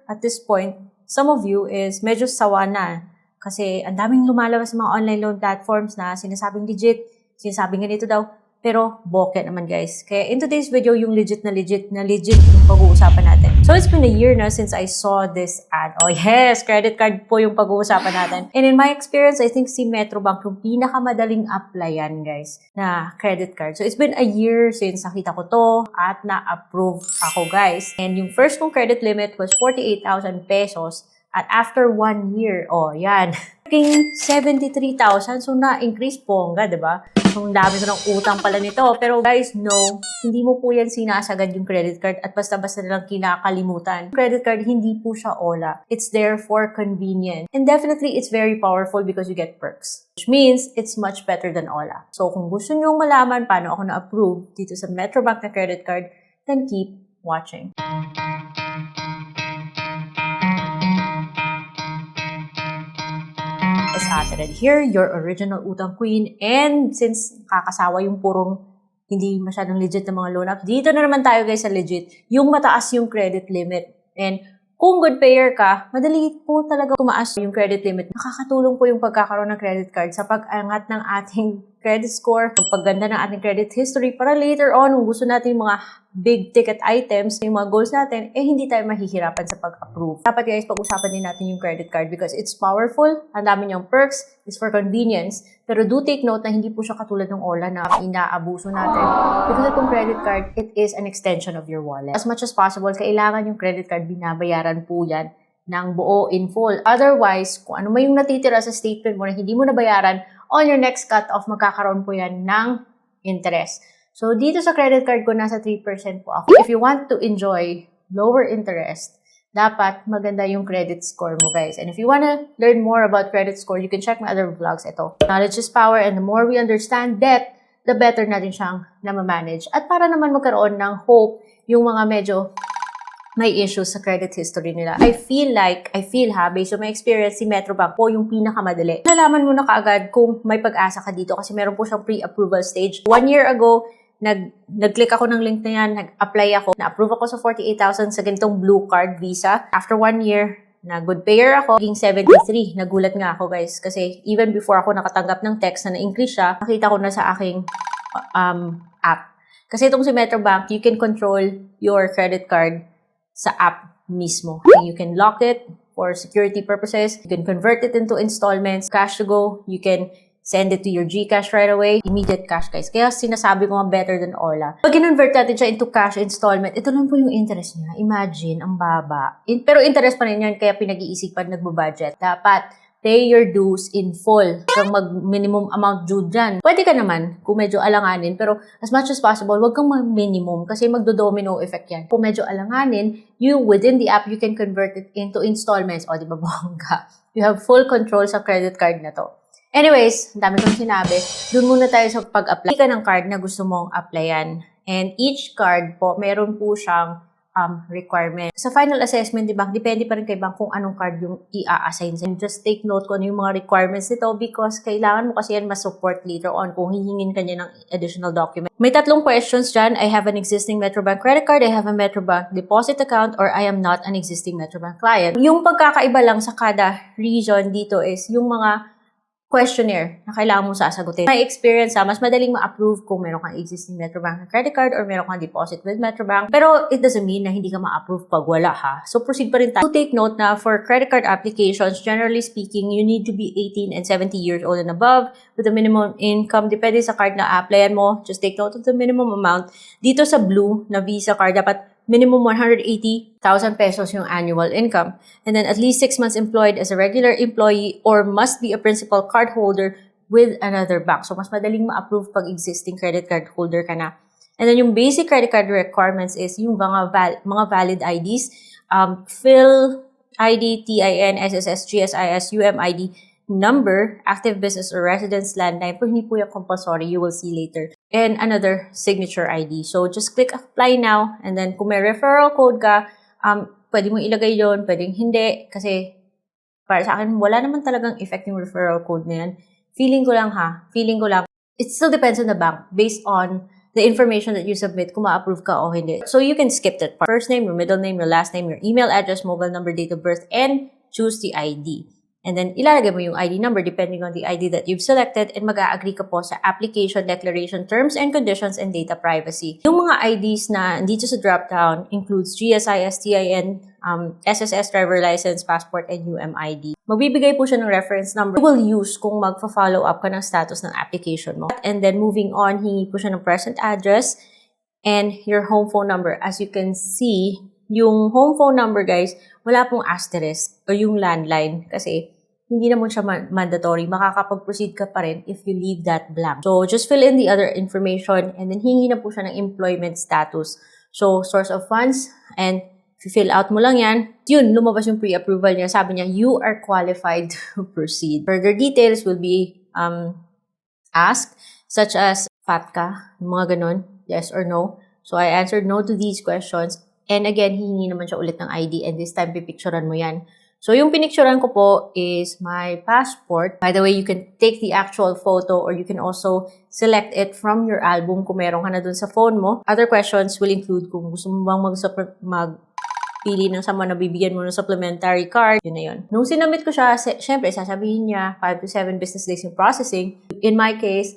at this point, some of you is medyo sawa na. Kasi ang daming lumalabas sa mga online loan platforms na sinasabing legit, sinasabing ganito daw, pero bokeh naman guys. Kaya in today's video, yung legit yung pag-uusapan natin. So it's been a year na since I saw this ad. Oh yes, credit card po yung pag-uusapan natin. And in my experience, I think si Metrobank yung pinakamadaling applyan guys na credit card. So it's been a year since nakita ko to at na-approve ako guys. And yung first kong credit limit was 48,000 pesos. At after 1 year, oh yan, 73,000. So na-increase bongga, diba? So ang dami ko ng utang pala nito. Pero guys, no, hindi mo po yan sinasagad yung credit card at basta-basta nilang kinakalimutan. Credit card, hindi po siya OLA. It's there for convenience. And definitely, it's very powerful because you get perks. Which means, it's much better than OLA. So kung gusto nyo malaman paano ako na-approve dito sa Metrobank na credit card, then keep watching. Started here, your original utang queen. And since kakasawa yung purong hindi masyadong legit na mga loan apps, dito na naman tayo guys sa legit. Yung mataas yung credit limit. And kung good payer ka, madali po talaga tumaas yung credit limit. Nakakatulong po yung pagkakaroon ng credit card sa pag-angat ng ating credit score, pagpaganda ng ating credit history para later on, kung gusto natin yung mga big ticket items, yung mga goals natin, hindi tayo mahihirapan sa pag-approve. Dapat guys, pag-usapan din natin yung credit card because it's powerful, ang dami niyang perks, it's for convenience, pero do take note na hindi po siya katulad ng OLA na inaabuso natin. Because itong credit card, it is an extension of your wallet. As much as possible, kailangan yung credit card, binabayaran po yan ng buo in full. Otherwise, kung ano may yung natitira sa statement mo na hindi mo nabayaran, on your next cut-off, magkakaroon po yan ng interest. So, dito sa credit card ko, nasa 3% po ako. If you want to enjoy lower interest, dapat maganda yung credit score mo, guys. And if you wanna learn more about credit score, you can check my other vlogs. Ito, knowledge is power, and the more we understand debt, the better natin siyang na-manage. At para naman magkaroon ng hope yung mga medyo may issues sa credit history nila. I feel based on my experience, si Metrobank po yung pinakamadali. Nalaman mo na kaagad kung may pag-asa ka dito kasi meron po siyang pre-approval stage. 1 year ago, nag-click ako ng link na yan, nag-apply ako, na-approve ako sa 48,000 sa ganitong blue card visa. After 1 year, na good payer ako, naging 73. Nagulat nga ako guys kasi even before ako nakatanggap ng text na na-increase siya, nakita ko na sa aking app. Kasi itong si Metrobank, you can control your credit card sa app mismo. You can lock it for security purposes. You can convert it into installments, cash to go. You can send it to your GCash right away. Immediate cash, guys. Kaya sinasabi ko nga better than OLA. Pag convert natin siya into cash installment, ito lang po yung interest niya. Imagine, ang baba. Pero interest pa rin yan, kaya pinag-iisipan, nagbo-budget. Dapat pay your dues in full. Kung mag-minimum amount due dyan. Pwede ka naman kung medyo alanganin, pero as much as possible, wag kang mag-minimum kasi magdo-domino effect yan. Kung medyo alanganin, within the app, you can convert it into installments. O, di ba bongga? You have full control sa credit card na to. Anyways, ang dami kong sinabi. Doon muna tayo sa pag-apply ka ng card na gusto mong applyan. And each card po, meron po siyang requirement. Sa final assessment, di ba, depende pa rin kay bank kung anong card yung i-assign. And just take note kung ano yung mga requirements nito because kailangan mo kasi yan ma-support later on kung hihingin ka niya ng additional document. May 3 questions dyan. I have an existing Metrobank credit card, I have a Metrobank deposit account, or I am not an existing Metrobank client. Yung pagkakaiba lang sa kada region dito is yung mga questionnaire na kailangan mo sasagutin. My experience, mas madaling ma-approve kung meron kang existing Metrobank credit card or meron kang deposit with Metrobank. Pero it doesn't mean na hindi ka ma-approve pag wala ha. So proceed pa rin tayo. To take note na for credit card applications, generally speaking, you need to be 18 and 70 years old and above with a minimum income. Depende sa card na applyan mo. Just take note of the minimum amount. Dito sa blue na Visa card, dapat minimum 180,000 pesos yung annual income. And then at least 6 months employed as a regular employee or must be a principal card holder with another bank. So, mas madaling ma-approve pag existing credit card holder ka na. And then yung basic credit card requirements is yung mga valid IDs, Phil ID, TIN, SSS, GSIS, UMID, number, active business or residence landline. Pero hindi po yung compulsory, you will see later. And another signature ID. So, just click apply now. And then, kung may referral code ka, pwede mo ilagay yon, pwedeng hindi. Kasi, para sa akin, wala naman talagang effect yung referral code na yan. Feeling ko lang. It still depends on the bank based on the information that you submit kung ma-approve ka o hindi. So you can skip that part. First name, your middle name, your last name, your email address, mobile number, date of birth, and choose the ID. And then ilalagay mo yung ID number depending on the ID that you've selected and mag-a-agree ka po sa application, declaration, terms and conditions, and data privacy. Yung mga IDs na dito sa dropdown includes GSIS, TIN, SSS, driver license, passport, and UMID. Magbibigay po siya ng reference number you will use kung magpa-follow up ka ng status ng application mo. And then moving on, hingi po siya ng present address and your home phone number. As you can see, yung home phone number, guys, wala pong asterisk o yung landline kasi hindi naman siya mandatory. Makakapag-proceed ka pa rin if you leave that blank. So, just fill in the other information and then hingi na po siya ng employment status. So, source of funds and fill out mo lang yan. Yun, lumabas yung pre-approval niya. Sabi niya, you are qualified to proceed. Further details will be asked, such as fat ka, mga ganun, yes or no. So, I answered no to these questions. And again, hihingi naman siya ulit ng ID and this time, pipicturean mo yan. So, yung pinicturean ko po is my passport. By the way, you can take the actual photo or you can also select it from your album kung meron ka na dun sa phone mo. Other questions will include kung gusto mo bang magpili ng sama na bibigyan mo ng supplementary card. Yun na yun. Nung sinamit ko siya, syempre, sasabihin niya 5 to 7 business days yung processing. In my case,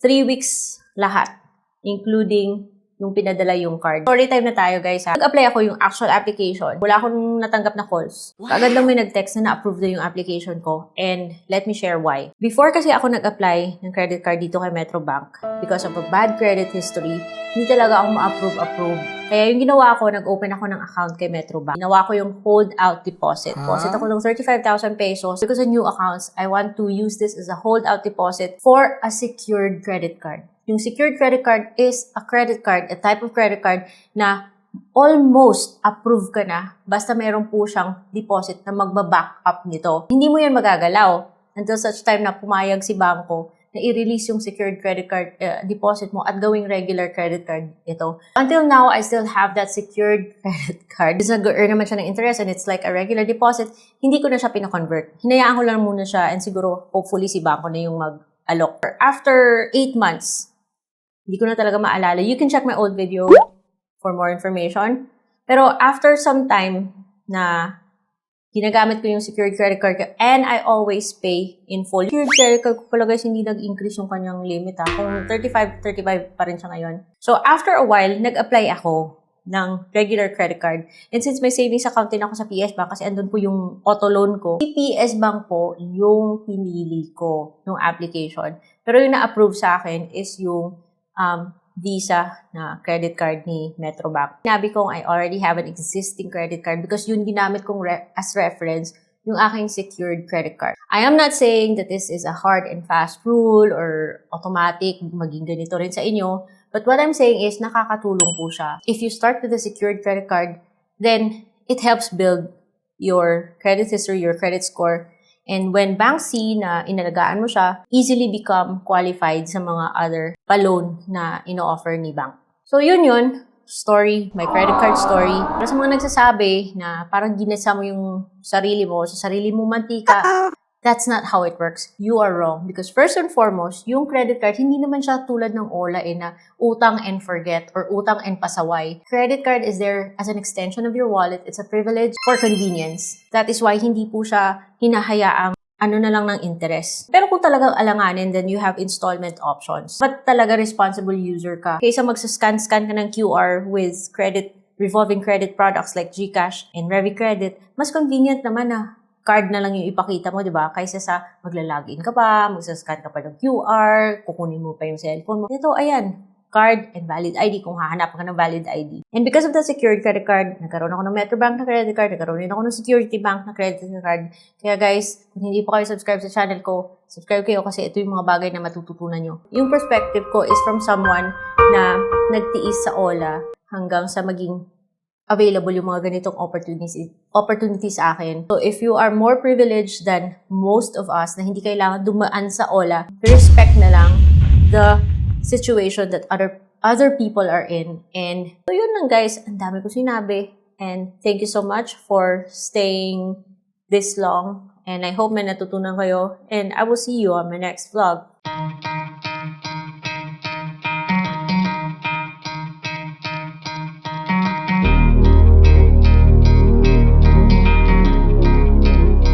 3 weeks lahat, including yung pinadala yung card. Story time na tayo, guys. Nag-apply ako yung actual application. Wala akong natanggap na calls. Agad lang may nag-text na na-approve na yung application ko. And let me share why. Before kasi ako nag-apply ng credit card dito kay Metrobank, because of a bad credit history, hindi talaga ako ma-approve. Kaya yung ginawa ko, nag-open ako ng account kay Metrobank. Ginawa ko yung hold-out deposit. Deposit ako ng 35,000 pesos. Because of new accounts, I want to use this as a hold-out deposit for a secured credit card. Yung secured credit card is a credit card, a type of credit card na almost approve ka na basta mayroon po siyang deposit na magbaback up nito. Hindi mo yan magagalaw until such time na pumayag si bangko na i-release yung secured credit card deposit mo at gawing regular credit card ito. Until now, I still have that secured credit card. Because nag-earn naman siya ng interest and it's like a regular deposit, hindi ko na siya pinakonvert. Hinayaan ko lang muna siya and siguro, hopefully, si bangko na yung mag-alok. After 8 months, hindi ko na talaga maalala. You can check my old video for more information. Pero after some time na ginagamit ko yung secured credit card and I always pay in full. Secured credit card ko pala, guys, hindi nag-increase yung kanyang limit. Kung 35 pa rin siya ngayon. So after a while, nag-apply ako ng regular credit card. And since may savings account din ako sa PS Bank kasi andun po yung auto loan ko, PS Bank po yung pinili ko ng application. Pero yung na-approve sa akin is yung Visa na credit card ni Metrobank. Sinabi kong I already have an existing credit card because yun ginamit kong as reference yung aking secured credit card. I am not saying that this is a hard and fast rule or automatic, maging ganito rin sa inyo. But what I'm saying is nakakatulong po siya. If you start with a secured credit card, then it helps build your credit history, your credit score. And when banks see na inalagaan mo siya, easily become qualified sa mga other pa-loan na ino-offer ni bank. So yun, story, my credit card story. Para sa mga nagsasabi na parang ginasa mo yung sarili mo, sa sarili mo mantika, that's not how it works. You are wrong. Because first and foremost, yung credit card, hindi naman siya tulad ng OLA na utang and forget or utang and pasaway. Credit card is there as an extension of your wallet. It's a privilege for convenience. That is why hindi po siya hinahayaang ano na lang ng interest. Pero kung talagang alanganin, then you have installment options. But talaga responsible user ka. Kaysa magsascan-scan ka ng QR with revolving credit products like GCash and ReviCredit, mas convenient naman na card na lang yung ipakita mo, di ba? Kaysa sa magla-login ka pa, magsascan ka pa ng QR, kukunin mo pa yung cellphone mo. Ito, ayan, card and valid ID kung hahanapan ka ng valid ID. And because of the secured credit card, nagkaroon ako ng Metrobank na credit card, nagkaroon din ako ng Security Bank na credit card. Kaya guys, kung hindi pa kayo subscribe sa channel ko, subscribe kayo kasi ito yung mga bagay na matututunan nyo. Yung perspective ko is from someone na nagtiis sa OLA hanggang sa maging available yung mga ganitong opportunities sa akin. So, if you are more privileged than most of us na hindi kailangan dumaan sa OLA, respect na lang the situation that other people are in. And so, yun lang guys. Ang dami ko sinabi. And thank you so much for staying this long. And I hope may natutunan kayo. And I will see you on my next vlog.